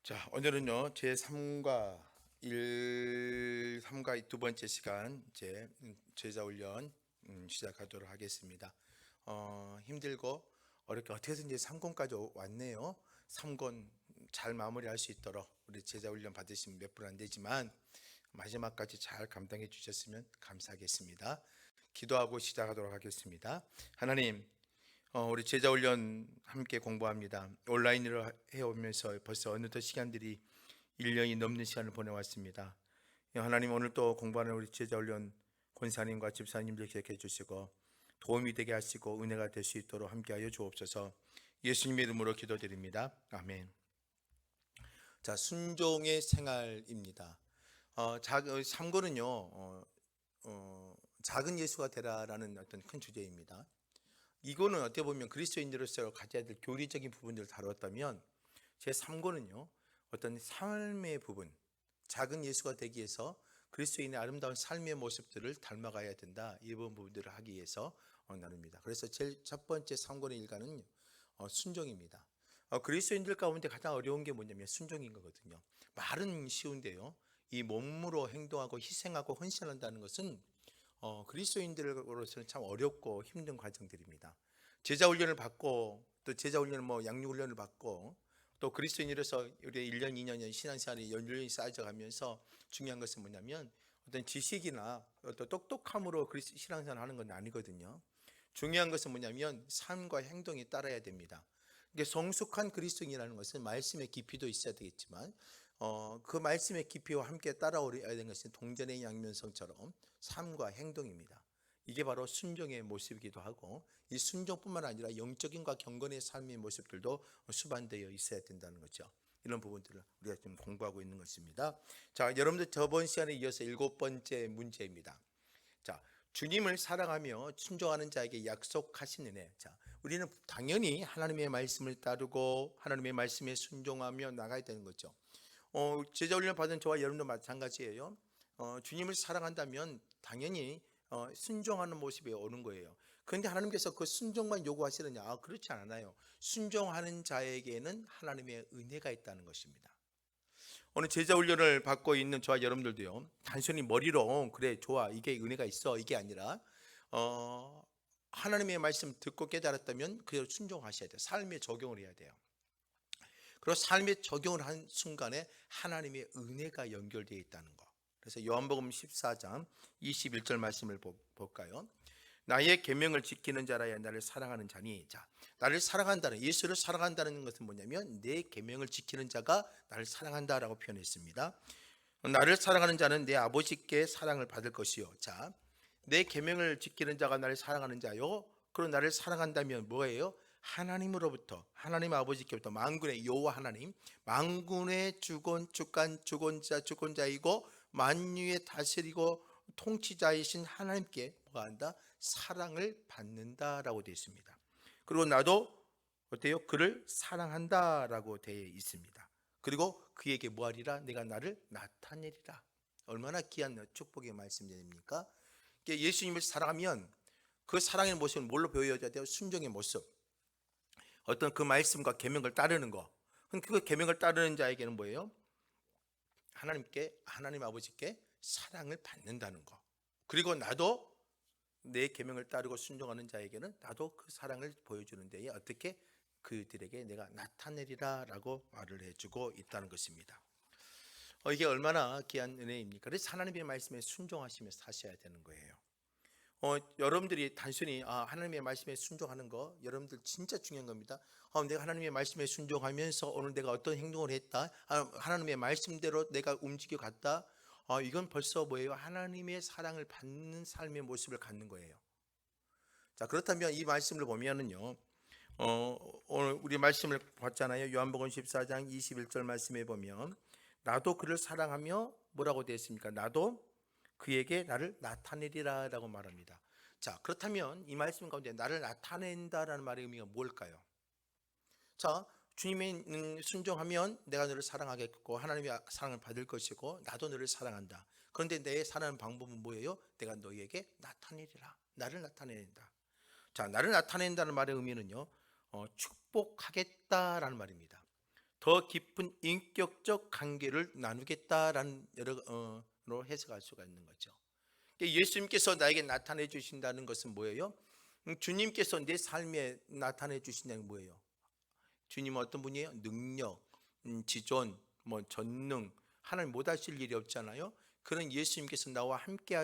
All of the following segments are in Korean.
자, 오늘은요, 제 3과 두 번째 시간, 제자 훈련 시작하도록 하겠습니다. 힘들고 어렵게 어떻게든지 3권까지 왔네요. 3권 잘 마무리할 수 있도록 우리 제자 훈련 받으시면 몇 분 안 되지만 마지막까지 잘 감당해 주셨으면 감사하겠습니다. 기도하고 시작하도록 하겠습니다. 하나님, 우리 제자훈련 함께 공부합니다. 온라인으로 해오면서 벌써 어느덧 시간들이 1년이 넘는 시간을 보내왔습니다. 하나님, 오늘 또 공부하는 우리 제자훈련 권사님과 집사님들 기억해 주시고 도움이 되게 하시고 은혜가 될 수 있도록 함께하여 주옵소서. 예수님의 이름으로 기도드립니다. 아멘. 자, 순종의 생활입니다. 3권은요 작은 예수가 되라라는 어떤 큰 주제입니다. 이거는 어떻게 보면 그리스도인으로서 가져야 될 교리적인 부분들을 다뤘다면, 제 3권은요 어떤 삶의 부분, 작은 예수가 되기 위해서 그리스도인의 아름다운 삶의 모습들을 닮아가야 된다, 이 부분들을 하기 위해서 나눕니다. 그래서 제일 첫 번째 3권의 일과는 순종입니다. 그리스도인들 가운데 가장 어려운 게 뭐냐면 순종인 거거든요. 말은 쉬운데요, 이 몸으로 행동하고 희생하고 헌신한다는 것은 그리스도인들로서는 참 어렵고 힘든 과정들입니다. 제자 훈련을 받고, 또 제자 훈련 양육 훈련을 받고, 또 그리스도인으로서 우리 1년, 2년 신앙생활이 연륜이 쌓여져 가면서 중요한 것은 뭐냐면 어떤 지식이나 어떤 똑똑함으로 신앙생활을 하는 건 아니거든요. 중요한 것은 뭐냐면 삶과 행동이 따라야 됩니다. 이게 성숙한 그리스도인이라는 것은 말씀의 깊이도 있어야 되겠지만, 그 말씀의 깊이와 함께 따라오야 되는 것은 동전의 양면성처럼 삶과 행동입니다. 이게 바로 순종의 모습이기도 하고, 이 순종뿐만 아니라 영적인과 경건의 삶의 모습들도 수반되어 있어야 된다는 거죠. 이런 부분들을 우리가 지금 공부하고 있는 것입니다. 자, 여러분들 저번 시간에 이어서 7번째 문제입니다. 자, 주님을 사랑하며 순종하는 자에게 약속하신 은혜. 자, 우리는 당연히 하나님의 말씀을 따르고 하나님의 말씀에 순종하며 나가야 되는 거죠. 제자 훈련 받은 저와 여러분도 마찬가지예요. 주님을 사랑한다면 당연히 순종하는 모습이 오는 거예요. 그런데 하나님께서 그 순종만 요구하시느냐? 그렇지 않아요. 순종하는 자에게는 하나님의 은혜가 있다는 것입니다. 오늘 제자 훈련을 받고 있는 저와 여러분들도요, 단순히 머리로 그래 좋아 이게 은혜가 있어 이게 아니라, 하나님의 말씀 듣고 깨달았다면 그대로 순종하셔야 돼요. 삶에 적용을 해야 돼요. 그리고 삶에 적용을 한 순간에 하나님의 은혜가 연결되어 있다는 거. 그래서 요한복음 14장 21절 말씀을 볼까요? 나의 계명을 지키는 자라야 나를 사랑하는 자니. 자, 나를 사랑한다는, 예수를 사랑한다는 것은 뭐냐면 내 계명을 지키는 자가 나를 사랑한다라고 표현했습니다. 나를 사랑하는 자는 내 아버지께 사랑을 받을 것이요. 자, 내 계명을 지키는 자가 나를 사랑하는 자요. 그리고 나를 사랑한다면 뭐예요? 하나님으로부터, 하나님 아버지께부터, 만군의 여호와 하나님, 만군의 주권자이고 만유의 다스리고 통치자이신 하나님께 뭐가 한다? 사랑을 받는다라고 되어 있습니다. 그리고 나도 어때요? 그를 사랑한다라고 되어 있습니다. 그리고 그에게 뭐하리라? 내가 나를 나타내리라. 얼마나 귀한 축복의 말씀입니까? 예수님을 사랑하면 그 사랑의 모습은 뭘로 보여야 돼요? 순종의 모습. 어떤 그 말씀과 계명을 따르는 거. 그 계명을 따르는 자에게는 뭐예요? 하나님 아버지께 사랑을 받는다는 거. 그리고 나도 내 계명을 따르고 순종하는 자에게는 나도 그 사랑을 보여주는 데에 어떻게 그들에게 내가 나타내리라라고 말을 해주고 있다는 것입니다. 이게 얼마나 귀한 은혜입니까? 그래서 하나님의 말씀에 순종하시며 사셔야 되는 거예요. 여러분들이 단순히 하나님의 말씀에 순종하는 거, 여러분들 진짜 중요한 겁니다. 내가 하나님의 말씀에 순종하면서 오늘 내가 어떤 행동을 했다, 하나님의 말씀대로 내가 움직여 갔다, 이건 벌써 뭐예요? 하나님의 사랑을 받는 삶의 모습을 갖는 거예요. 자, 그렇다면 이 말씀을 보면은요, 오늘 우리 말씀을 봤잖아요. 요한복음 14장 21절 말씀에 보면 나도 그를 사랑하며 뭐라고 되어 있습니까? 나도 그에게 나를 나타내리라 라고 말합니다. 자, 그렇다면 이 말씀 가운데 나를 나타낸다라는 말의 의미가 뭘까요? 자, 주님의 순종하면 내가 너를 사랑하겠고 하나님의 사랑을 받을 것이고 나도 너를 사랑한다. 그런데 내 사랑하는 방법은 뭐예요? 내가 너에게 나타내리라. 나를 나타낸다. 자, 나를 나타낸다는 말의 의미는요, 축복하겠다라는 말입니다. 더 깊은 인격적 관계를 나누겠다라는 여러 해석할 수가 있는 거죠. 예수님께서 나에게 나타내 주신다는 것은 뭐예요? 주님께서 내 삶에 나타내 주신다는 게 뭐예요? 주님은 어떤 분이에요? 능력, 지존, 전능, 하나님 못하실 일이 없잖아요. 그런 예수님께서 나와 함께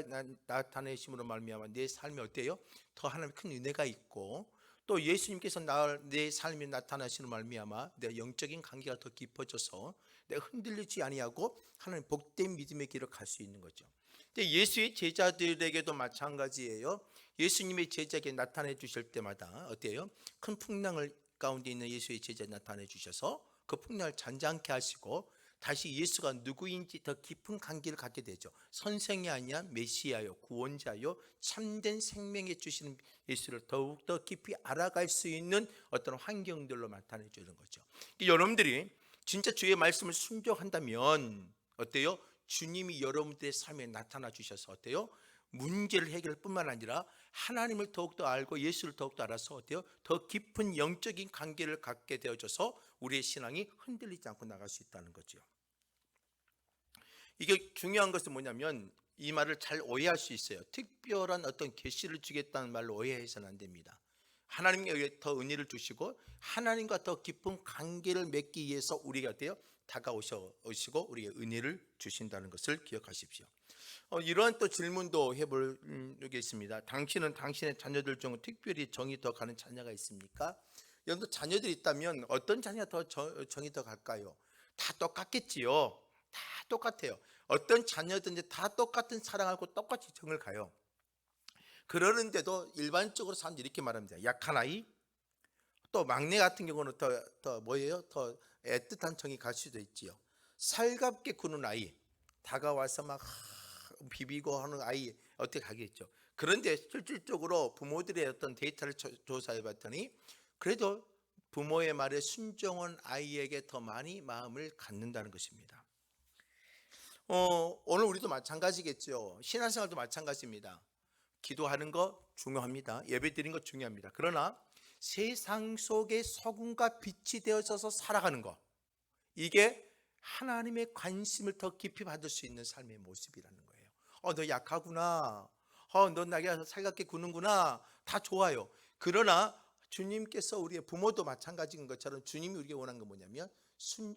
나타내심으로 말미암아 내 삶에 어때요? 더 하나님 큰 은혜가 있고, 또 예수님께서 내 삶에 나타나시는 말미암아 내 영적인 관계가 더 깊어져서 내가 흔들리지 아니하고 하나님 복된 믿음의 길을 갈 수 있는 거죠. 근데 예수의 제자들에게도 마찬가지예요. 예수님의 제자에게 나타내 주실 때마다 어때요? 큰 풍랑을 가운데 있는 예수의 제자에 나타내 주셔서 그 풍랑을 잔잔케 하시고 다시 예수가 누구인지 더 깊은 관계를 갖게 되죠. 선생이 아니야 메시아요, 구원자요, 참된 생명에 주시는 예수를 더욱더 깊이 알아갈 수 있는 어떤 환경들로 나타내 주는 거죠. 여러분들이 진짜 주의 말씀을 순종한다면 어때요? 주님이 여러분들의 삶에 나타나 주셔서 어때요? 문제를 해결할 뿐만 아니라 하나님을 더욱더 알고 예수를 더욱더 알아서 어때요? 더 깊은 영적인 관계를 갖게 되어져서 우리의 신앙이 흔들리지 않고 나갈 수 있다는 거죠. 이게 중요한 것은 뭐냐면 이 말을 잘 오해할 수 있어요. 특별한 어떤 계시를 주겠다는 말로 오해해서는 안 됩니다. 하나님께 의해 더 은혜를 주시고 하나님과 더 깊은 관계를 맺기 위해서 우리가 어때요? 다가오시고 우리에게 은혜를 주신다는 것을 기억하십시오. 이러한 또 질문도 해보겠습니다. 당신은 당신의 자녀들 중 특별히 정이 더 가는 자녀가 있습니까? 여러분들 자녀들이 있다면 어떤 자녀가 더 정이 더 갈까요? 다 똑같겠지요. 다 똑같아요. 어떤 자녀든지 다 똑같은 사랑하고 똑같이 정을 가요. 그러는데도 일반적으로 사람들이 이렇게 말합니다. 약한 아이, 또 막내 같은 경우는 더 뭐예요? 더 애틋한 정이 갈 수도 있지요. 살갑게 구는 아이, 다가와서 막 비비고 하는 아이 어떻게 가겠죠. 그런데 실질적으로 부모들의 어떤 데이터를 조사해 봤더니 그래도 부모의 말에 순종한 아이에게 더 많이 마음을 갖는다는 것입니다. 오늘 우리도 마찬가지겠죠. 신앙생활도 마찬가지입니다. 기도하는 거 중요합니다. 예배 드리는 거 중요합니다. 그러나 세상 속에 소금과 빛이 되어져서 살아가는 거, 이게 하나님의 관심을 더 깊이 받을 수 있는 삶의 모습이라는 거예요. 너 약하구나. 너 나게 살갑게 구는구나. 다 좋아요. 그러나 주님께서 우리의 부모도 마찬가지인 것처럼 주님이 우리에게 원하는 건 뭐냐면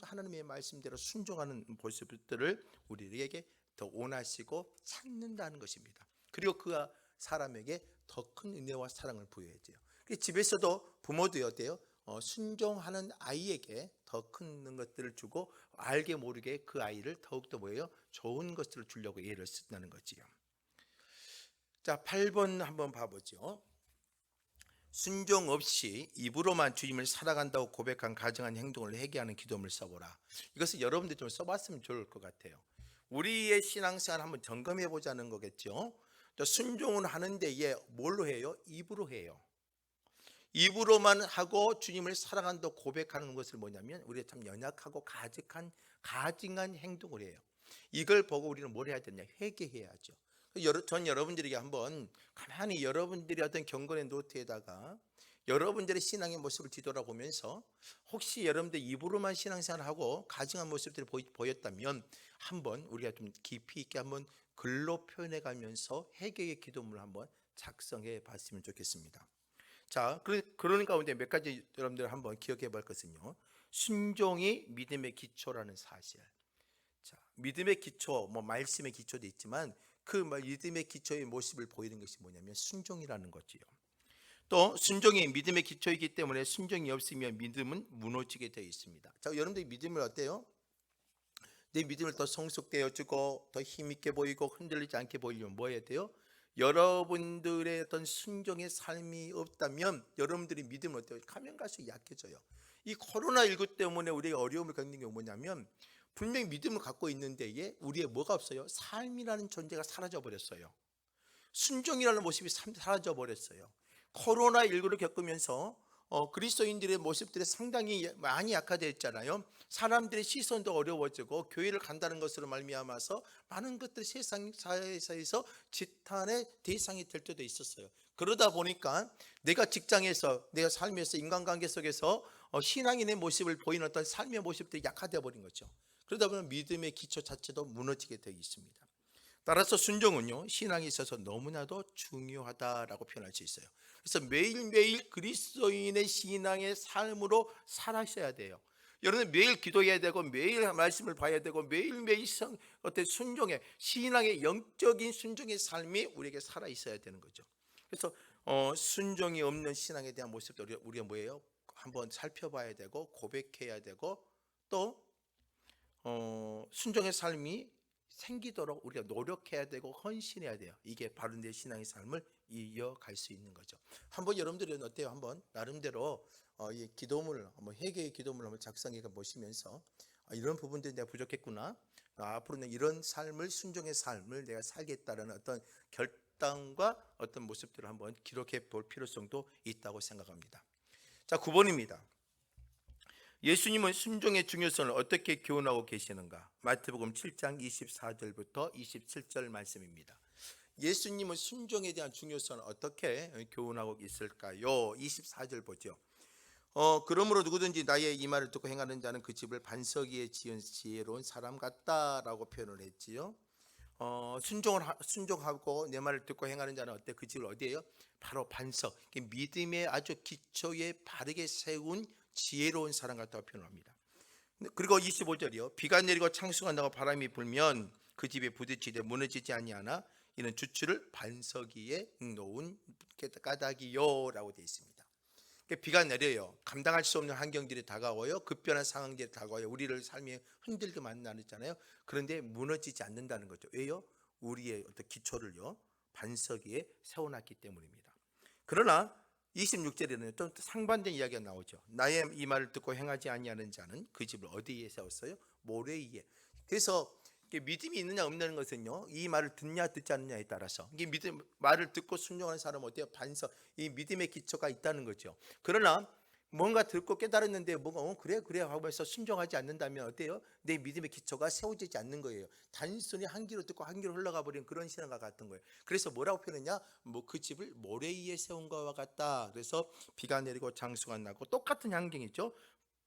하나님의 말씀대로 순종하는 모습들을 우리에게 더 원하시고 찾는다는 것입니다. 그리고 그 사람에게 더 큰 은혜와 사랑을 부여해줘요. 집에서도 부모도 어때요? 순종하는 아이에게 더 큰 것들을 주고 알게 모르게 그 아이를 더욱더 뭐예요? 좋은 것들을 주려고 애를 쓴다는 거지요. 자, 8번 한번 봐보죠. 순종 없이 입으로만 주님을 사랑한다고 고백한 가정한 행동을 회개하는 기도문을 써보라. 이것을 여러분들 좀 써봤으면 좋을 것 같아요. 우리의 신앙생활 한번 점검해 보자는 거겠죠. 순종은 하는데 얘 뭘로 해요? 입으로 해요. 입으로만 하고 주님을 사랑한다고 고백하는 것을 뭐냐면 우리가 참 연약하고 가증한 행동을 해요. 이걸 보고 우리는 뭘 해야 되냐? 회개해야죠. 전 여러분들에게 한번 가만히 여러분들이 어떤 경건의 노트에다가 여러분들의 신앙의 모습을 뒤돌아보면서 혹시 여러분들 입으로만 신앙생활하고 가증한 모습들이 보였다면 한번 우리가 좀 깊이 있게 한번 글로 표현해 가면서 회개의 기도문을 한번 작성해 봤으면 좋겠습니다. 자, 그런 가운데 몇 가지 여러분들 한번 기억해 볼 것은요. 순종이 믿음의 기초라는 사실. 자, 믿음의 기초, 말씀의 기초도 있지만 그 믿음의 기초의 모습을 보이는 것이 뭐냐면 순종이라는 거지요. 또 순종이 믿음의 기초이기 때문에 순종이 없으면 믿음은 무너지게 되어 있습니다. 자, 여러분들이 믿음을 어때요? 내 믿음을 더 성숙되어지고 더 힘있게 보이고 흔들리지 않게 보이려면 뭐 해야 돼요? 여러분들의 어떤 순종의 삶이 없다면 여러분들이 믿음은 어때요? 가면 갈수록 약해져요. 이 코로나19 때문에 우리가 어려움을 겪는 게 뭐냐면 분명히 믿음을 갖고 있는데 우리의 뭐가 없어요? 삶이라는 존재가 사라져 버렸어요. 순종이라는 모습이 사라져 버렸어요. 코로나19를 겪으면서 그리스도인들의 모습들이 상당히 많이 약화됐잖아요. 사람들의 시선도 어려워지고 교회를 간다는 것으로 말미암아서 많은 것들이 세상 사회에서 지탄의 대상이 될 때도 있었어요. 그러다 보니까 내가 직장에서 내가 삶에서 인간관계 속에서 신앙인의 모습을 보이는 어떤 삶의 모습들이 약화되어 버린 거죠. 그러다 보면 믿음의 기초 자체도 무너지게 되어 있습니다. 따라서 순종은요, 신앙에 있어서 너무나도 중요하다라고 표현할 수 있어요. 그래서 매일매일 그리스도인의 신앙의 삶으로 살아셔야 돼요. 여러분 매일 기도해야 되고 매일 말씀을 봐야 되고 매일매일 어떤 순종의 신앙의 영적인 순종의 삶이 우리에게 살아 있어야 되는 거죠. 그래서 순종이 없는 신앙에 대한 모습도 우리가 뭐예요? 한번 살펴봐야 되고 고백해야 되고 또 순종의 삶이 생기도록 우리가 노력해야 되고 헌신해야 돼요. 이게 바른 내 신앙의 삶을 이어갈 수 있는 거죠. 한번 여러분들은 어때요? 한번 나름대로 이 기도문을 한번 회개의 기도문을 한번 작성해 보시면서 이런 부분들이 내가 부족했구나. 앞으로는 이런 삶을 순종의 삶을 내가 살겠다라는 어떤 결단과 어떤 모습들을 한번 기록해 볼 필요성도 있다고 생각합니다. 자, 9번입니다. 예수님은 순종의 중요성을 어떻게 교훈하고 계시는가? 마태복음 7장 24절부터 27절 말씀입니다. 예수님은 순종에 대한 중요성을 어떻게 교훈하고 있을까요? 24절 보죠. 그러므로 누구든지 나의 이 말을 듣고 행하는 자는 그 집을 반석 위에 지은 지혜로운 사람 같다라고 표현을 했지요. 순종하고 내 말을 듣고 행하는 자는 어때? 그 집을 어디예요? 바로 반석, 믿음의 아주 기초에 바르게 세운 지혜로운 사람 같다고 표현합니다. 그리고 25절이요. 비가 내리고 창수가 나고 바람이 불면 그 집에 부딪히되 무너지지 아니하나 이는 주추를 반석 위에 놓은 까닭이요 라고 되어 있습니다. 비가 내려요. 감당할 수 없는 환경들이 다가와요. 급변한 상황들이 다가와요. 우리를 삶이 흔들게 만나잖아요. 그런데 무너지지 않는다는 거죠. 왜요? 우리의 어떤 기초를요 반석 위에 세워놨기 때문입니다. 그러나 26절에는 또 상반된 이야기가 나오죠. 나의 이 말을 듣고 행하지 아니하는 자는 그 집을 어디에 세웠어요? 모래 위에. 그래서 믿음이 있느냐 없느냐는 것은요, 이 말을 듣냐 듣지 않느냐에 따라서 이게 믿음 말을 듣고 순종하는 사람은 어때요? 반석, 이 믿음의 기초가 있다는 거죠. 그러나 뭔가 듣고 깨달았는데 뭔가 그래 하면서 순종하지 않는다면 어때요? 내 믿음의 기초가 세워지지 않는 거예요. 단순히 한 귀로 듣고 한 귀로 흘러가 버린 그런 신앙과 같은 거예요. 그래서 뭐라고 표현했냐? 그 집을 모래 위에 세운 것과 같다. 그래서 비가 내리고 장수가 나고 똑같은 환경이죠.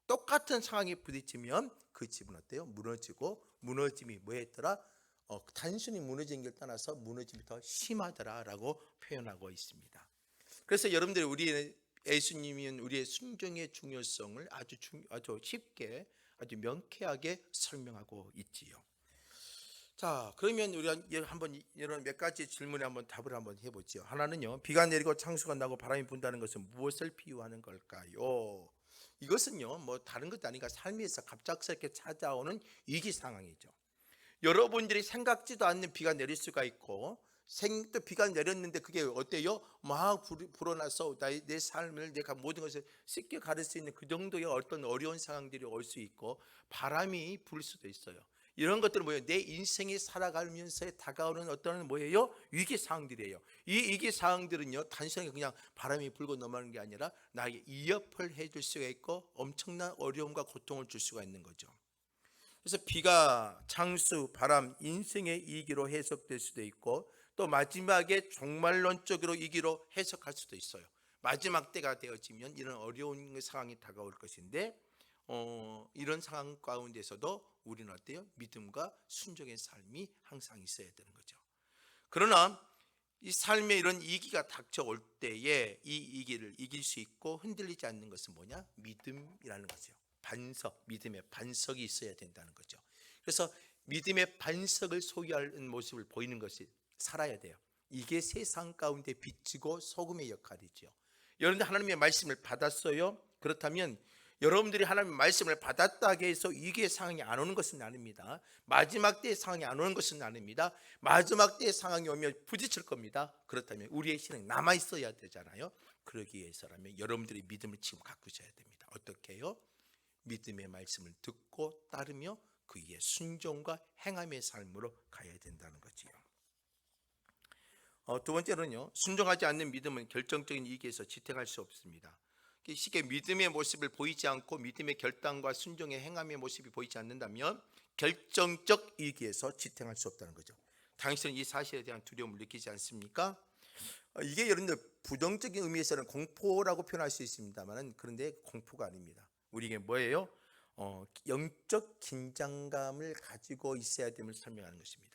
똑같은 상황에 부딪히면 그 집은 어때요? 무너지고 무너짐이 뭐였더라? 단순히 무너진 걸 떠나서 무너짐이 더 심하더라라고 표현하고 있습니다. 그래서 여러분들이 우리의 예수님이 우리의 순종의 중요성을 아주 쉽게 아주 명쾌하게 설명하고 있지요. 자, 그러면 우리가 한번 이런 몇 가지 질문에 한번 답을 한번 해보죠. 하나는요, 비가 내리고 창수가 나고 바람이 분다는 것은 무엇을 비유하는 걸까요? 이것은요, 뭐 다른 것도 아니라 삶에서 갑작스럽게 찾아오는 위기 상황이죠. 여러분들이 생각지도 않는 비가 내릴 수가 있고, 또 비가 내렸는데 그게 어때요? 막 불어나서 내 삶을 내가 모든 것을 씻겨 가릴 수 있는 그 정도의 어떤 어려운 상황들이 올 수 있고, 바람이 불 수도 있어요. 이런 것들은 뭐예요? 내 인생이 살아가면서 다가오는 어떤 뭐예요? 위기 상황들이에요. 이 위기 상황들은요, 단순히 그냥 바람이 불고 넘어가는 게 아니라 나에게 이어를 해줄 수가 있고 엄청난 어려움과 고통을 줄 수가 있는 거죠. 그래서 비가 창수, 바람, 인생의 이기로 해석될 수도 있고 또 마지막에 종말론적으로 이기로 해석할 수도 있어요. 마지막 때가 되어지면 이런 어려운 상황이 다가올 것인데 이런 상황 가운데서도 우리는 어때요? 믿음과 순종의 삶이 항상 있어야 되는 거죠. 그러나 이 삶에 이런 위기가 닥쳐올 때에 이 위기를 이길 수 있고 흔들리지 않는 것은 뭐냐? 믿음이라는 거죠. 반석, 믿음의 반석이 있어야 된다는 거죠. 그래서 믿음의 반석을 소유하는 모습을 보이는 것이 살아야 돼요. 이게 세상 가운데 비치고 소금의 역할이죠. 여러분들 하나님의 말씀을 받았어요? 그렇다면 여러분들이 하나님의 말씀을 받았다고 해서 위기의 상황이 안 오는 것은 아닙니다. 마지막 때의 상황이 안 오는 것은 아닙니다. 마지막 때의 상황이 오면 부딪힐 겁니다. 그렇다면 우리의 신앙이 남아있어야 되잖아요. 그러기 위해서라면 여러분들이 믿음을 지금 가꾸셔야 됩니다. 어떻게 해요? 믿음의 말씀을 듣고 따르며 그 위에 순종과 행함의 삶으로 가야 된다는 거지요. 두 번째로는요, 순종하지 않는 믿음은 결정적인 위기에서 지탱할 수 없습니다. 쉽게 믿음의 모습을 보이지 않고 믿음의 결단과 순종의 행함의 모습이 보이지 않는다면 결정적 위기에서 지탱할 수 없다는 거죠. 당신은 이 사실에 대한 두려움을 느끼지 않습니까? 이게 여러분들 부정적인 의미에서는 공포라고 표현할 수 있습니다만 그런데 공포가 아닙니다. 우리에게 뭐예요? 영적 긴장감을 가지고 있어야 됨을 설명하는 것입니다.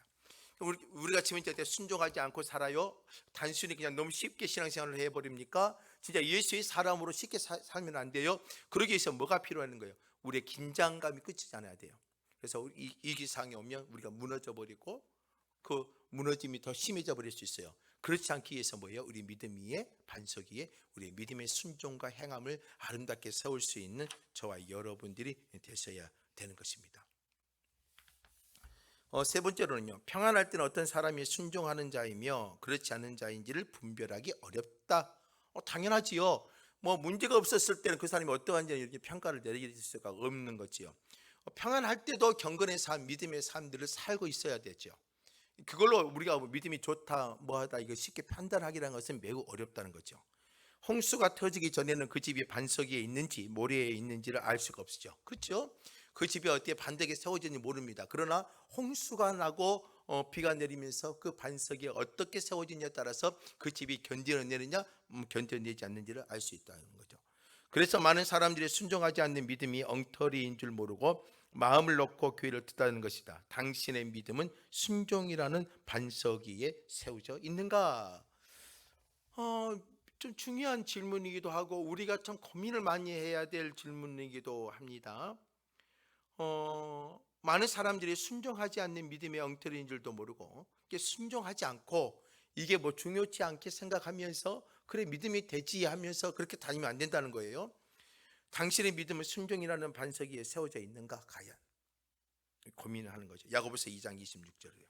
우리가 지금 이제 순종하지 않고 살아요? 단순히 그냥 너무 쉽게 신앙생활을 해버립니까? 진짜 예수의 사람으로 쉽게 살면 안 돼요. 그러기 위해서 뭐가 필요한 거예요? 우리의 긴장감이 끝이지 않아야 돼요. 그래서 이 기상이 오면 우리가 무너져 버리고 그 무너짐이 더 심해져 버릴 수 있어요. 그렇지 않기 위해서 뭐예요? 우리 믿음 위에, 반석 위에 우리 믿음의 순종과 행함을 아름답게 세울 수 있는 저와 여러분들이 되셔야 되는 것입니다. 세 번째로는요, 평안할 때는 어떤 사람이 순종하는 자이며 그렇지 않은 자인지를 분별하기 어렵다. 당연하지요. 뭐 문제가 없었을 때는 그 사람이 어떠한지 이렇게 평가를 내릴 수가 없는 거지요. 평안할 때도 경건의 삶, 믿음의 삶들을 살고 있어야 되죠. 그걸로 우리가 믿음이 좋다, 뭐하다 이거 쉽게 판단하기라는 것은 매우 어렵다는 거죠. 홍수가 터지기 전에는 그 집이 반석 위에 있는지 모래에 있는지를 알 수가 없죠. 그렇죠? 그 집이 어떻게 반대에 세워졌는지 모릅니다. 그러나 홍수가 나고 비가 내리면서 그 반석이 어떻게 세워지냐에 따라서 그 집이 견뎌내느냐 견뎌내지 않는지를 알 수 있다는 거죠. 그래서 많은 사람들이 순종하지 않는 믿음이 엉터리인 줄 모르고 마음을 놓고 교회를 듣다는 것이다. 당신의 믿음은 순종이라는 반석 위에 세워져 있는가? 좀 중요한 질문이기도 하고 우리가 참 고민을 많이 해야 될 질문이기도 합니다. 많은 사람들이 순종하지 않는 믿음의 엉터리인 줄도 모르고 순종하지 않고 이게 뭐 중요치 않게 생각하면서 그래 믿음이 되지 하면서 그렇게 다니면 안 된다는 거예요. 당신의 믿음은 순종이라는 반석 위에 세워져 있는가 과연 고민을 하는 거죠. 야고보서 2장 26절이에요.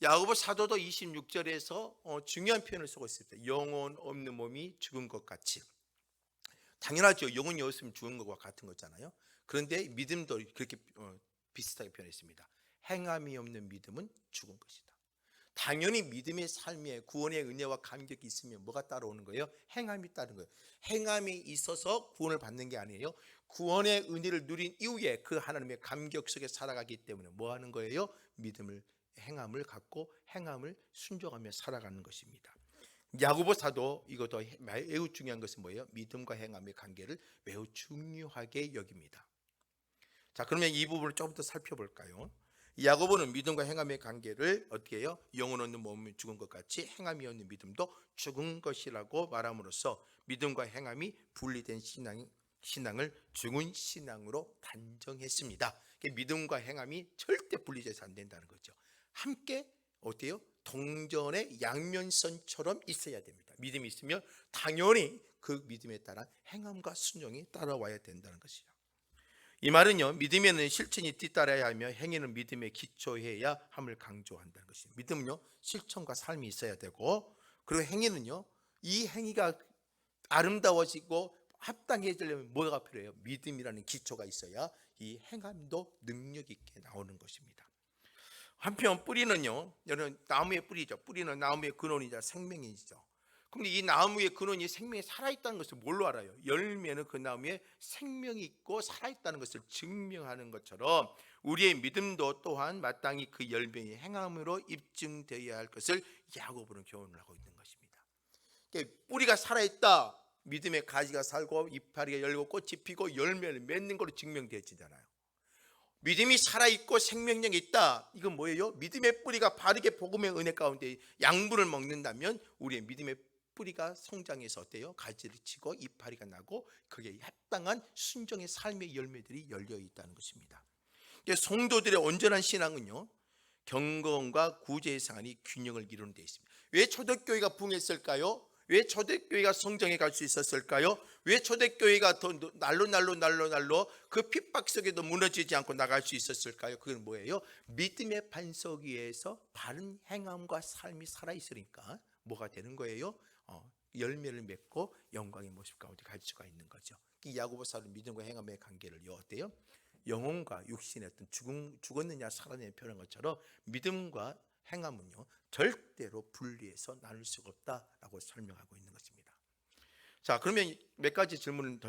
야고보 사도도 26절에서 중요한 표현을 쓰고 있습니다. 영혼 없는 몸이 죽은 것 같이. 당연하죠. 영혼이 없으면 죽은 것과 같은 거잖아요. 그런데 믿음도 그렇게 비슷하게 표현했습니다. 행함이 없는 믿음은 죽은 것이다. 당연히 믿음의 삶에 구원의 은혜와 감격이 있으면 뭐가 따라오는 거예요? 행함이 따르는 거예요. 행함이 있어서 구원을 받는 게 아니에요. 구원의 은혜를 누린 이후에 그 하나님의 감격 속에 살아가기 때문에 뭐 하는 거예요? 믿음을 행함을 갖고 행함을 순종하며 살아가는 것입니다. 야고보 사도 이것도 매우 중요한 것은 뭐예요? 믿음과 행함의 관계를 매우 중요하게 여깁니다. 자, 그러면 이 부분을 조금 더 살펴볼까요? 야고보는 믿음과 행함의 관계를 어떻게 해요? 영혼 없는 몸이 죽은 것 같이 행함이 없는 믿음도 죽은 것이라고 말함으로써 믿음과 행함이 분리된 신앙을 죽은 신앙으로 단정했습니다. 믿음과 행함이 절대 분리돼서 안 된다는 거죠. 함께 어때요? 동전의 양면선처럼 있어야 됩니다. 믿음이 있으면 당연히 그 믿음에 따라 행함과 순종이 따라와야 된다는 것이죠. 이 말은요, 믿음에는 실천이 뒤따라야 하며 행위는 믿음에 기초해야 함을 강조한다는 것입니다. 믿음은요, 실천과 삶이 있어야 되고, 그리고 행위는요, 이 행위가 아름다워지고 합당해지려면 뭐가 필요해요? 믿음이라는 기초가 있어야 이 행함도 능력 있게 나오는 것입니다. 한편 뿌리는요, 여러분 나무의 뿌리죠. 뿌리는 나무의 근원이자 생명이죠. 근데 이 나무의 근원이 생명이 살아있다는 것을 뭘로 알아요? 열매는 그 나무에 생명이 있고 살아있다는 것을 증명하는 것처럼 우리의 믿음도 또한 마땅히 그 열매의 행함으로 입증되어야 할 것을 야고보는 교훈을 하고 있는 것입니다. 뿌리가 살아있다, 믿음의 가지가 살고 이파리가 열고 꽃이 피고 열매를 맺는 것으로 증명되어지잖아요. 믿음이 살아있고 생명력이 있다, 이건 뭐예요? 믿음의 뿌리가 바르게 복음의 은혜 가운데 양분을 먹는다면 우리의 믿음의 뿌리가 성장해서 어때요? 가지를 치고 이파리가 나고 그게 합당한 순종의 삶의 열매들이 열려 있다는 것입니다. 성도들의 온전한 신앙은요, 경건과 구제의 상한이 균형을 이루는 데 있습니다. 왜 초대교회가 부흥했을까요? 왜 초대교회가 성장해 갈 수 있었을까요? 왜 초대교회가 더 날로 그 핍박 속에도 무너지지 않고 나갈 수 있었을까요? 그건 뭐예요? 믿음의 반석 위에서 바른 행함과 삶이 살아있으니까 뭐가 되는 거예요? 열매를 맺고 영광의 모습 가운데 갈 수가 있는 거죠. 야고보서는 믿음과 행함의 관계를 어때요? 영혼과 육신의 어떤 죽었느냐 살았느냐 표현한 것처럼 믿음과 행함은요, 절대로 분리해서 나눌 수가 없다라고 설명하고 있는 것입니다. 자, 그러면 몇 가지 질문을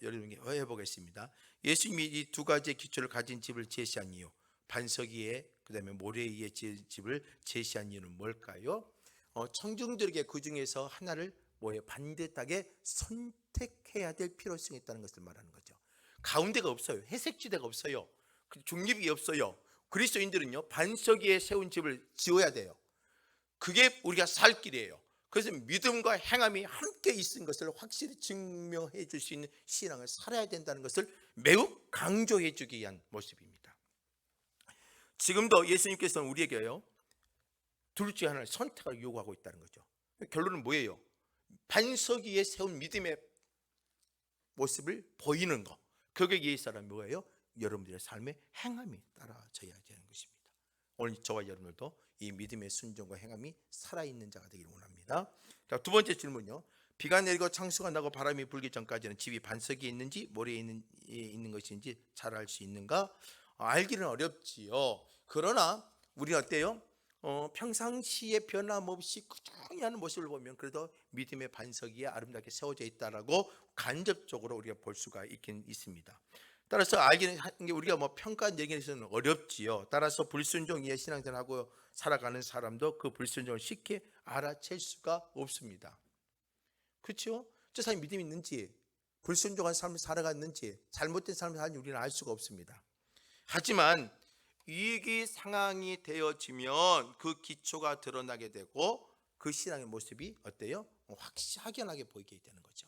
여러분께 해보겠습니다. 예수님이 이 두 가지의 기초를 가진 집을 제시한 이유, 반석 위에 그다음에 모래 위에 지은 집을 제시한 이유는 뭘까요? 청중들에게 그 중에서 하나를 반듯하게 선택해야 될 필요성이 있다는 것을 말하는 거죠. 가운데가 없어요. 회색지대가 없어요. 중립이 없어요. 그리스도인들은요, 반석 위에 세운 집을 지어야 돼요. 그게 우리가 살 길이에요. 그래서 믿음과 행함이 함께 있는 것을 확실히 증명해 줄 수 있는 신앙을 살아야 된다는 것을 매우 강조해 주기 위한 모습입니다. 지금도 예수님께서는 우리에게요, 둘 중에 하나를 선택을 요구하고 있다는 거죠. 결론은 뭐예요? 반석 위에 세운 믿음의 모습을 보이는 것. 거기에 위해서는 뭐예요? 여러분들의 삶의 행함이 따라져야 되는 것입니다. 오늘 저와 여러분들도 이 믿음의 순종과 행함이 살아있는 자가 되기를 원합니다. 자, 두 번째 질문요. 비가 내리고 창수가 나고 바람이 불기 전까지는 집이 반석에 있는지 모래에 있는 것인지 잘 알 수 있는가? 알기는 어렵지요. 그러나 우리는 어때요? 평상시에 변함없이 꾸준히 하는 모습을 보면 그래도 믿음의 반석 위에 아름답게 세워져 있다라고 간접적으로 우리가 볼 수가 있긴 있습니다. 따라서 알기는 하는 게 우리가 뭐 평가 내기는 어렵지요. 따라서 불순종 이해 신앙생활하고 살아가는 사람도 그 불순종을 쉽게 알아챌 수가 없습니다. 그렇죠? 저 사람이 믿음이 있는지, 불순종한 삶을 살아갔는지, 잘못된 삶을 사는지 우리는 알 수가 없습니다. 하지만 위기 상황이 되어지면 그 기초가 드러나게 되고 그 신앙의 모습이 어때요? 확연하게 보이게 되는 거죠.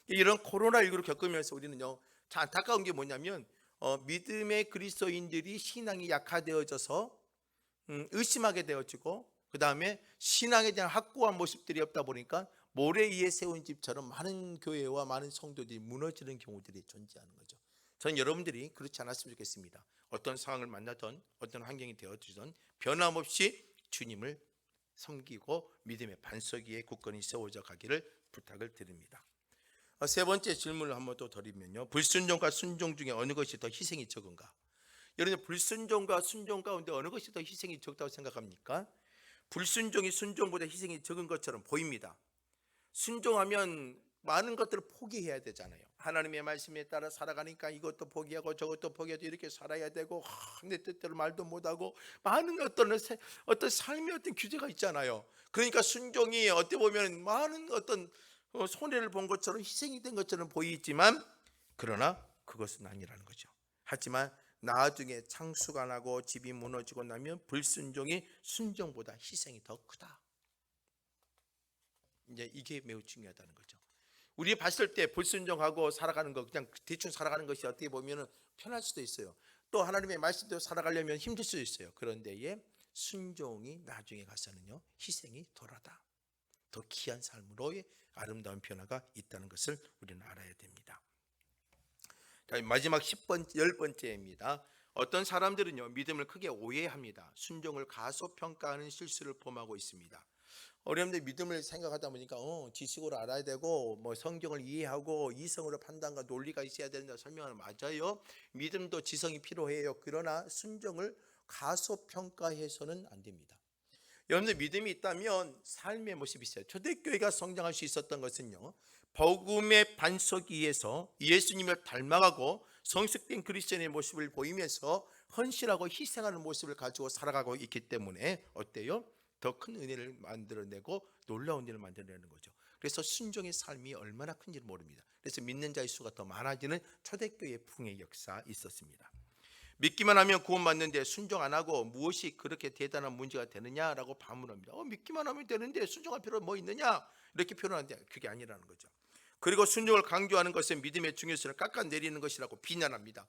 이런 코로나19를 겪으면서 우리는요, 참 안타까운 게 뭐냐면 믿음의 그리스도인들이 신앙이 약화되어져서 의심하게 되어지고, 그 다음에 신앙에 대한 확고한 모습들이 없다 보니까 모래 위에 세운 집처럼 많은 교회와 많은 성도들이 무너지는 경우들이 존재하는 거죠. 저는 여러분들이 그렇지 않았으면 좋겠습니다. 어떤 상황을 만나든 어떤 환경이 되어지든 변함없이 주님을 섬기고 믿음의 반석 위에 굳건히 세워져 가기를 부탁을 드립니다. 세 번째 질문을 한번 또 드리면요, 불순종과 순종 중에 어느 것이 더 희생이 적은가? 여러분, 불순종과 순종 가운데 어느 것이 더 희생이 적다고 생각합니까? 불순종이 순종보다 희생이 적은 것처럼 보입니다. 순종하면 많은 것들을 포기해야 되잖아요. 하나님의 말씀에 따라 살아가니까 이것도 포기하고 저것도 포기해도 이렇게 살아야 되고, 내 뜻대로 말도 못하고 많은 어떤 삶의 어떤 규제가 있잖아요. 그러니까 순종이 어떻게 보면 많은 어떤 손해를 본 것처럼 희생이 된 것처럼 보이지만, 그러나 그것은 아니라는 거죠. 하지만 나중에 창수가 나고 집이 무너지고 나면 불순종이 순종보다 희생이 더 크다. 이제 이게 매우 중요하다는 거죠. 우리 봤을 때 불순종하고 살아가는 거, 그냥 대충 살아가는 것이 어떻게 보면 편할 수도 있어요. 또 하나님의 말씀대로 살아가려면 힘들 수도 있어요. 그런데 순종이 나중에 가서는요, 희생이 덜하다, 더 귀한 삶으로의 아름다운 변화가 있다는 것을 우리는 알아야 됩니다. 마지막 10번째입니다. 어떤 사람들은요, 믿음을 크게 오해합니다. 순종을 가소평가하는 실수를 범하고 있습니다. 여러분들 믿음을 생각하다 보니까 지식으로 알아야 되고 뭐 성경을 이해하고 이성으로 판단과 논리가 있어야 된다 설명을 맞아요. 믿음도 지성이 필요해요. 그러나 순종을 가소평가해서는 안 됩니다. 여러분들 믿음이 있다면 삶의 모습이 있어요. 초대교회가 성장할 수 있었던 것은요, 복음의 반석 위에서 예수님을 닮아가고 성숙된 그리스도인의 모습을 보이면서 헌신하고 희생하는 모습을 가지고 살아가고 있기 때문에 어때요? 더 큰 은혜를 만들어내고 놀라운 일을 만들어내는 거죠. 그래서 순종의 삶이 얼마나 큰지 모릅니다. 그래서 믿는 자의 수가 더 많아지는 초대교회 풍의 역사 있었습니다. 믿기만 하면 구원받는데 순종 안 하고 무엇이 그렇게 대단한 문제가 되느냐라고 반문합니다. 믿기만 하면 되는데 순종할 필요가 뭐 있느냐, 이렇게 표현하는데 그게 아니라는 거죠. 그리고 순종을 강조하는 것은 믿음의 중요성을 깎아내리는 것이라고 비난합니다.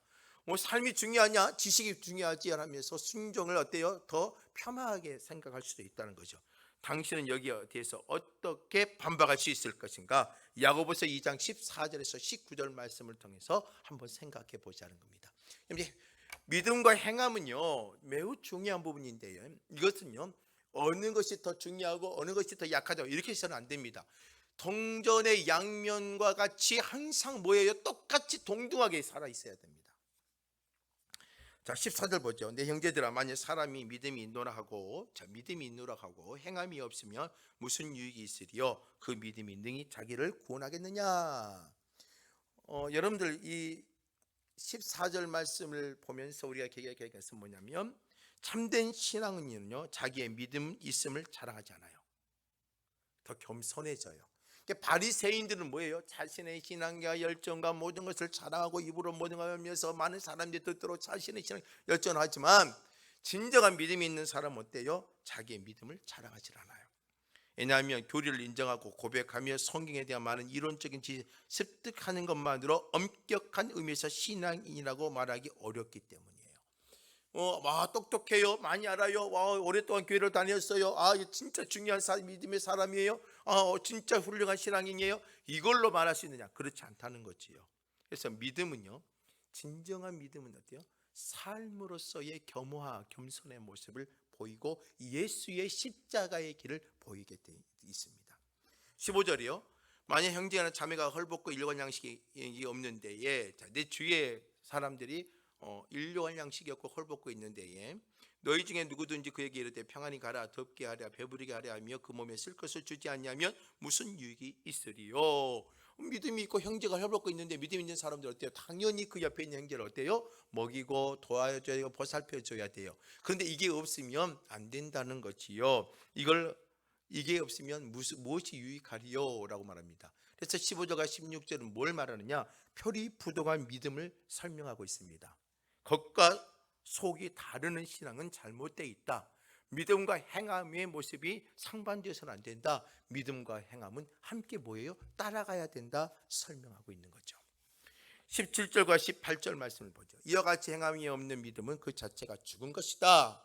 삶이 중요하냐, 지식이 중요하지 하면서 순종을 어때요? 더 폄하하게 생각할 수도 있다는 거죠. 당신은 여기에 대해서 어떻게 반박할 수 있을 것인가? 야고보서 2장 14절에서 19절 말씀을 통해서 한번 생각해 보자는 겁니다. 믿음과 행함은요, 매우 중요한 부분인데요, 이것은요, 어느 것이 더 중요하고 어느 것이 더 약하다 이렇게 해서는 안 됩니다. 동전의 양면과 같이 항상 뭐예요? 똑같이 동등하게 살아 있어야 됩니다. 자, 14절 보죠. 내 형제들아, 만약 사람이 믿음이 있노라 하고 행함이 없으면 무슨 유익이 있으리요? 그 믿음이 능히 자기를 구원하겠느냐? 여러분들 이 14절 말씀을 보면서 우리가 계획한 것은 뭐냐면, 참된 신앙은요, 자기의 믿음 있음을 자랑하지 않아요. 더 겸손해져요. 바리새인들은 뭐예요? 자신의 신앙과 열정과 모든 것을 자랑하고 입으로 모든 걸 하면서 많은 사람들이 듣도록 자신의 신앙 열정하지만 진정한 믿음이 있는 사람은 어때요? 자기의 믿음을 자랑하지 않아요. 왜냐하면 교리를 인정하고 고백하며 성경에 대한 많은 이론적인 지식 습득하는 것만으로 엄격한 의미에서 신앙인이라고 말하기 어렵기 때문이에요. 똑똑해요. 많이 알아요. 오랫동안 교회를 다녔어요. 진짜 중요한 믿음의 사람이에요. 진짜 훌륭한 신앙인이에요. 이걸로 말할 수 있느냐? 그렇지 않다는 거지요. 그래서 믿음은요, 진정한 믿음은 어때요? 삶으로서의 겸허와 겸손의 모습을 보이고 예수의 십자가의 길을 보이게 돼 있습니다. 15절이요. 만약 형제나 자매가 헐벗고 일용할 양식이 없는 데에, 내 주위에 사람들이 일용할 양식이 없고 헐벗고 있는 데에 너희 중에 누구든지 그에게 이르되 평안히 가라, 덥게 하랴, 배부르게 하랴 하며 그 몸에 쓸 것을 주지 않냐면 무슨 유익이 있으리요. 믿음이 있고 형제가 헐벗고 있는데 믿음 있는 사람들 어때요? 당연히 그 옆에 있는 형제를 어때요? 먹이고 도와줘야 되고 보살펴줘야 돼요. 그런데 이게 없으면 안 된다는 거지요. 이게 없으면 무엇이 유익하리요? 라고 말합니다. 그래서 15절과 16절은 뭘 말하느냐? 표리부동한 믿음을 설명하고 있습니다. 겉과 속이 다르는 신앙은 잘못되어 있다. 믿음과 행함의 모습이 상반되어서는 안 된다. 믿음과 행함은 함께 뭐예요? 따라가야 된다 설명하고 있는 거죠. 17절과 18절 말씀을 보죠. 이와 같이 행함이 없는 믿음은 그 자체가 죽은 것이다.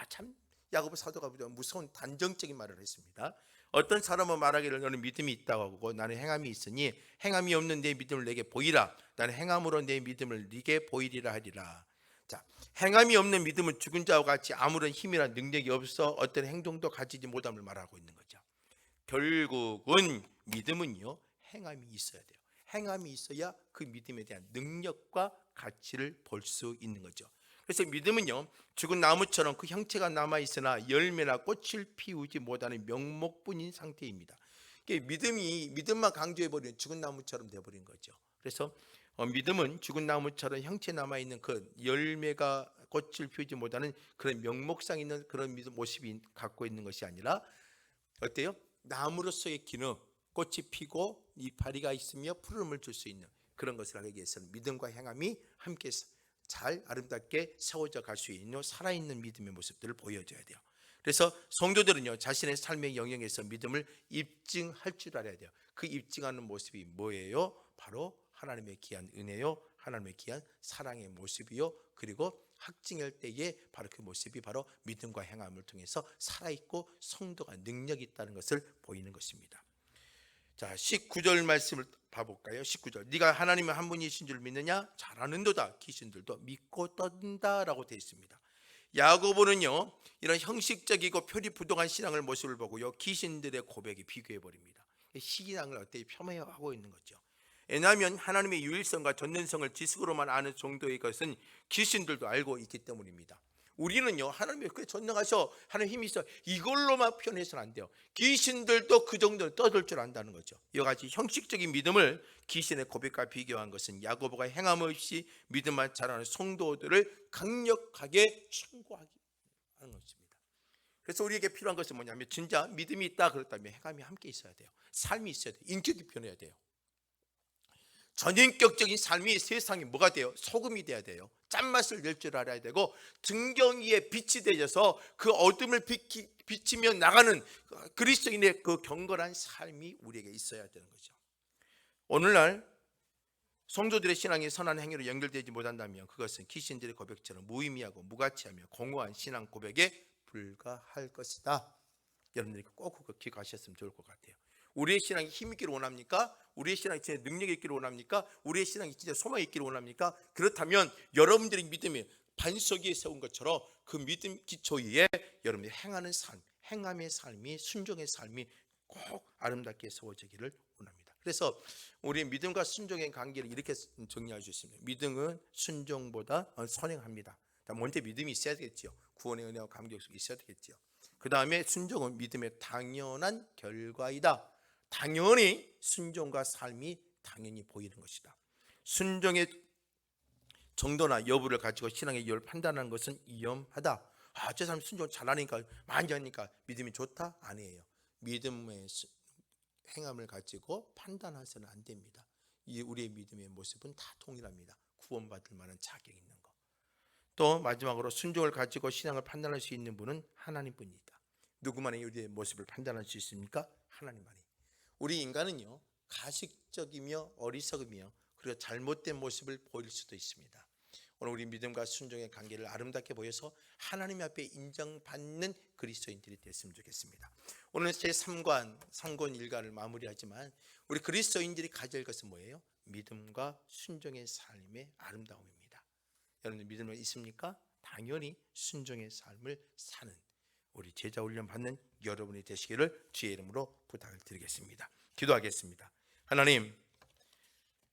참 야고보 사도가 무서운 단정적인 말을 했습니다. 어떤 사람은 말하기를 너는 믿음이 있다고 하고 나는 행함이 있으니 행함이 없는 내 믿음을 내게 보이라. 나는 행함으로 내 믿음을 네게 보이리라 하리라. 자, 행함이 없는 믿음은 죽은 자와 같이 아무런 힘이나 능력이 없어 어떤 행동도 가지지 못함을 말하고 있는 거죠. 결국은 믿음은요, 행함이 있어야 돼요. 행함이 있어야 그 믿음에 대한 능력과 가치를 볼 수 있는 거죠. 그래서 믿음은요, 죽은 나무처럼 그 형체가 남아있으나 열매나 꽃을 피우지 못하는 명목뿐인 상태입니다. 믿음만 강조해버리면 죽은 나무처럼 돼버린 거죠. 그래서 믿음은 죽은 나무처럼 형체 남아있는 그 열매가 꽃을 피우지 못하는 그런 명목상 있는 그런 믿음 모습이 갖고 있는 것이 아니라 어때요? 나무로서의 기능, 꽃이 피고 이파리가 있으며 푸름을 줄 수 있는 그런 것을 하기 위해서는 믿음과 행함이 함께 잘 아름답게 세워져 갈 수 있는 살아있는 믿음의 모습들을 보여줘야 돼요. 그래서 성도들은요, 자신의 삶의 영역에서 믿음을 입증할 줄 알아야 돼요. 그 입증하는 모습이 뭐예요? 바로 하나님의 귀한 은혜요, 하나님의 귀한 사랑의 모습이요, 그리고 확증할 때에 바로 그 모습이 바로 믿음과 행함을 통해서 살아있고 성도가 능력이 있다는 것을 보이는 것입니다. 자, 19절 말씀을 봐볼까요? 19절. 네가 하나님의 한 분이신 줄 믿느냐? 잘하는도다. 귀신들도 믿고 떤다 라고 되어 있습니다. 야고보는요, 이런 형식적이고 표리부동한 신앙을 모습을 보고요, 귀신들의 고백에 비교해버립니다. 신앙을 어떻게 폄하하고 있는 거죠. 왜냐하면 하나님의 유일성과 전능성을 지식으로만 아는 정도의 것은 귀신들도 알고 있기 때문입니다. 우리는요, 하나님이 그렇게 전능하셔, 하나님 힘이 있어, 이걸로만 표현해서는 안 돼요. 귀신들도 그 정도는 떠들 줄 안다는 거죠. 이와 같이 형식적인 믿음을 귀신의 고백과 비교한 것은 야고보가 행함 없이 믿음만 잘하는 성도들을 강력하게 충고하기 하는 것입니다. 그래서 우리에게 필요한 것은 뭐냐면, 진짜 믿음이 있다 그렇다면 행함이 함께 있어야 돼요. 삶이 있어야 돼요. 인격이 변해야 돼요. 전인격적인 삶이 세상에 뭐가 돼요? 소금이 돼야 돼요. 짠맛을 낼 줄 알아야 되고, 등경이에 빛이 되어서 그 어둠을 비치며 나가는 그리스도인의 그 경건한 삶이 우리에게 있어야 되는 거죠. 오늘날 성도들의 신앙이 선한 행위로 연결되지 못한다면 그것은 귀신들의 고백처럼 무의미하고 무가치하며 공허한 신앙 고백에 불과할 것이다. 여러분들이 꼭 그거 기억하셨으면 좋을 것 같아요. 우리의 신앙이 힘 있기를 원합니까? 우리의 신앙이 진짜 능력이 있기를 원합니까? 우리의 신앙이 진짜 소망이 있기를 원합니까? 그렇다면 여러분들의 믿음이 반석 위에 세운 것처럼 그 믿음 기초 위에 여러분이 행하는 삶, 행함의 삶이, 순종의 삶이 꼭 아름답게 세워지기를 원합니다. 그래서 우리 믿음과 순종의 관계를 이렇게 정리할 수 있습니다. 믿음은 순종보다 선행합니다. 먼저 믿음이 있어야 되겠죠. 구원의 은혜와 감격 속에 있어야 되겠죠. 그 다음에 순종은 믿음의 당연한 결과이다. 당연히 순종과 삶이 당연히 보이는 것이다. 순종의 정도나 여부를 가지고 신앙의 이유를 판단하는 것은 위험하다. 저 사람 순종 잘하니까 많이 하니까 믿음이 좋다? 아니에요. 믿음의 행함을 가지고 판단해서는 안 됩니다. 이 우리의 믿음의 모습은 다 동일합니다. 구원받을 만한 자격 있는 거. 또 마지막으로 순종을 가지고 신앙을 판단할 수 있는 분은 하나님뿐이다. 누구만이 우리의 모습을 판단할 수 있습니까? 하나님만이. 우리 인간은요, 가식적이며 어리석으며 그리고 잘못된 모습을 보일 수도 있습니다. 오늘 우리 믿음과 순종의 관계를 아름답게 보여서 하나님 앞에 인정받는 그리스도인들이 됐으면 좋겠습니다. 오늘 제 3권 1과를 마무리하지만 우리 그리스도인들이 가져야 할 것은 뭐예요? 믿음과 순종의 삶의 아름다움입니다. 여러분 믿음은 있습니까? 당연히 순종의 삶을 사는 우리 제자 훈련 받는 여러분이 되시기를 주의 이름으로 부탁을 드리겠습니다. 기도하겠습니다. 하나님,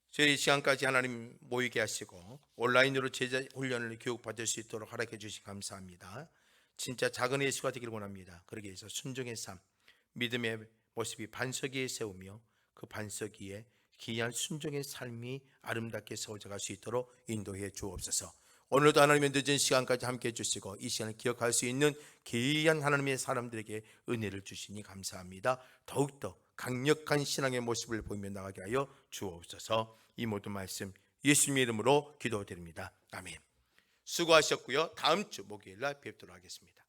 저희 시간까지 하나님 모이게 하시고 온라인으로 제자 훈련을 교육받을 수 있도록 허락해 주시 감사합니다. 진짜 작은 예수가 되기를 원합니다. 그러기 위해서 순종의 삶, 믿음의 모습이 반석 위에 세우며 그 반석 위에 귀한 순종의 삶이 아름답게 세워져 갈 수 있도록 인도해 주옵소서. 오늘도 하나님의 늦은 시간까지 함께 해주시고 이 시간을 기억할 수 있는 귀한 하나님의 사람들에게 은혜를 주시니 감사합니다. 더욱더 강력한 신앙의 모습을 보이며 나가게 하여 주옵소서. 이 모든 말씀 예수님의 이름으로 기도드립니다. 아멘. 수고하셨고요. 다음 주 목요일 날 뵙도록 하겠습니다.